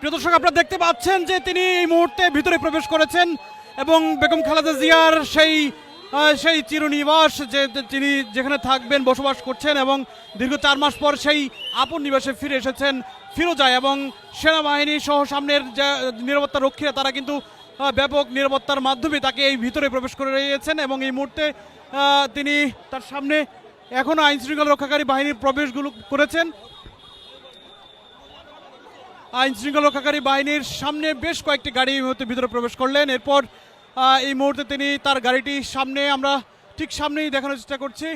প্রিয় দর্শক, আপনারা দেখতে পাচ্ছেন যে তিনি এই মুহূর্তে ভিতরে প্রবেশ করেছেন এবং বেগম খালেদা জিয়ার সেই চিরনিবাস তিনি যেখানে থাকবেন, বসবাস করছেন এবং দীর্ঘ 4 মাস পর সেই আপন নিবাসে ফিরে এসেছেন ফিরোজায়, এবং সেনাবাহিনী সহ সামনের যে নিরাপত্তা রক্ষীরা তারা কিন্তু ব্যাপক নিরাপত্তার মাধ্যমে তাকে এই ভিতরে প্রবেশ করে রয়েছেন। এবং এই মুহূর্তে তিনি তার সামনে এখনো আইন শৃঙ্খলা রক্ষাকারী বাহিনীর প্রবেশগুলো করেছেন। আইন শৃঙ্খলা রক্ষাকারী বাহিনীর সামনে বেশ কয়েকটি গাড়ি এই মুহূর্তে ভিতরে প্রবেশ করলেন। এরপর এই মুহূর্তে তিনি তার গাড়িটির সামনে, আমরা ঠিক সামনেই দেখানোর চেষ্টা করছি,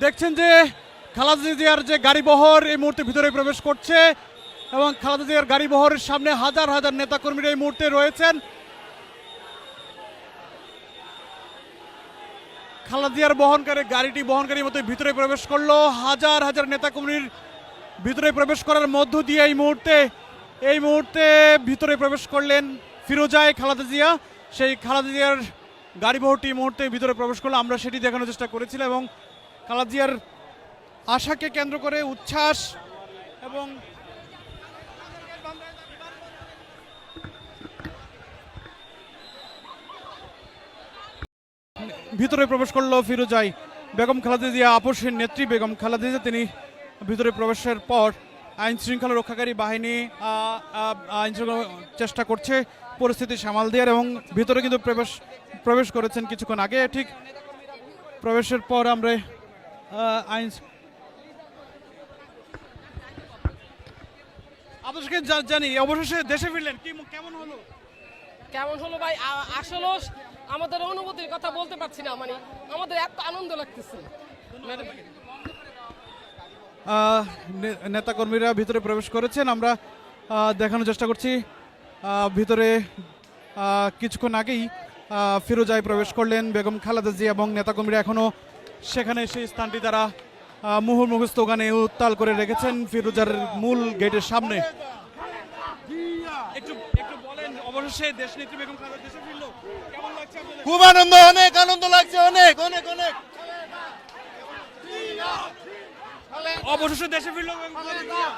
দেখছেন যে খালেদা জিয়ার যে গাড়ি বহর এই মুহূর্তে ভিতরে প্রবেশ করছে এবং খালেদা জিয়ার গাড়ি বহরের সামনে হাজার হাজার নেতাকর্মীরা এই মুহূর্তে রয়েছেন। খালেদা জিয়ার গাড়িটি বহনকারীর মতো ভিতরে প্রবেশ করলো। হাজার হাজার নেতাকর্মীর ভিতরে প্রবেশ করার মধ্য দিয়ে এই মুহূর্তে ভিতরে প্রবেশ করলেন ফিরোজায় খালেদা জিয়া। সেই খালেদা জিয়ার গাড়ি বহরটি এই মুহূর্তে ভিতরে প্রবেশ করলো, আমরা সেটি দেখানোর চেষ্টা করেছিলাম। এবং খালেদা জিয়ার আশাকে কেন্দ্র করে উচ্ছ্বাস এবং ভিতরে প্রবেশ করলো ফিরোজায় বেগম খালেদা জিয়া, আপসের নেত্রী বেগম খালেদা জিয়া। তিনি ভিতরে প্রবেশের পর আইন শৃঙ্খলা রক্ষাকারী বাহিনী আইন শৃঙ্খলা চেষ্টা করছে পরিস্থিতি সামাল দেওয়ার, এবং ভিতরে কিন্তু প্রবেশ করেছেন কিছুক্ষণ আগে। ঠিক প্রবেশের পর আমরা আইন আপনাদেরকে জানি অবশেষে দেশে ফিরলেন, কেমন হলো ভাই? আসলে আমাদের অনুভূতির কথা বলতে পারছি না, মানে আমাদের এত আনন্দ লাগতেছে। নেতাকর্মীরা ভিতরে প্রবেশ করেছেন, আমরা দেখানোর চেষ্টা করছি। ভিতরে কিছুক্ষণ আগেই ফিরোজায় প্রবেশ করলেন বেগম খালেদা জিয়া এবং নেতাকর্মীরা এখনো সেখানে সেই স্থানটি তারা মুহুর্মুহু স্লোগানে উত্তাল করে রেখেছেন ফিরোজার মূল গেটের সামনে। একটু বলেন, অবশেষে দেশনেত্রী বেগম খালেদা দেশে ফিরলো, কেমন লাগছে আপনাদের? খুব আনন্দ, অনেক আনন্দ লাগছে, অনেক অনেক অনেক। অবশেষে দেশে ফিরলো বেগম খালেদা জিয়া।